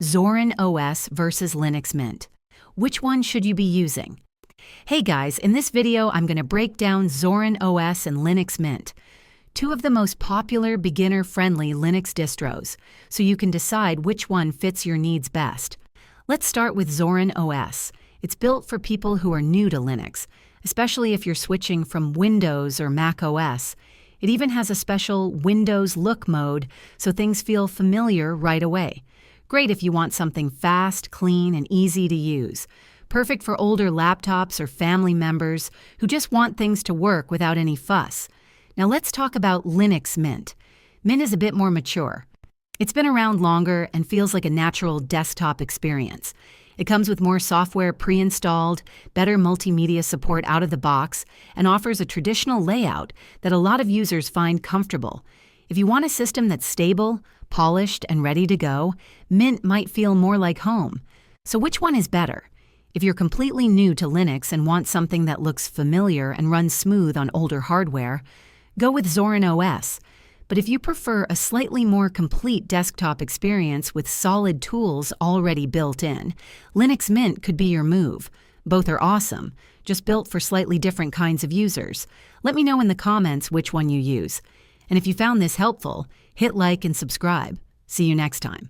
Zorin OS versus Linux Mint. Which one should you be using? Hey guys, in this video I'm going to break down Zorin OS and Linux Mint, two of the most popular beginner-friendly Linux distros, so you can decide which one fits your needs best. Let's start with Zorin OS. It's built for people who are new to Linux, especially if you're switching from Windows or Mac OS. It even has a special Windows look mode, so things feel familiar right away. Great if you want something fast, clean, and easy to use. Perfect for older laptops or family members who just want things to work without any fuss. Now let's talk about Linux Mint. Mint is a bit more mature. It's been around longer and feels like a natural desktop experience. It comes with more software pre-installed, better multimedia support out of the box, and offers a traditional layout that a lot of users find comfortable. If you want a system that's stable, polished, and ready to go, Mint might feel more like home. So which one is better? If you're completely new to Linux and want something that looks familiar and runs smooth on older hardware, go with Zorin OS. But if you prefer a slightly more complete desktop experience with solid tools already built in, Linux Mint could be your move. Both are awesome, just built for slightly different kinds of users. Let me know in the comments which one you use. And if you found this helpful, hit like and subscribe. See you next time.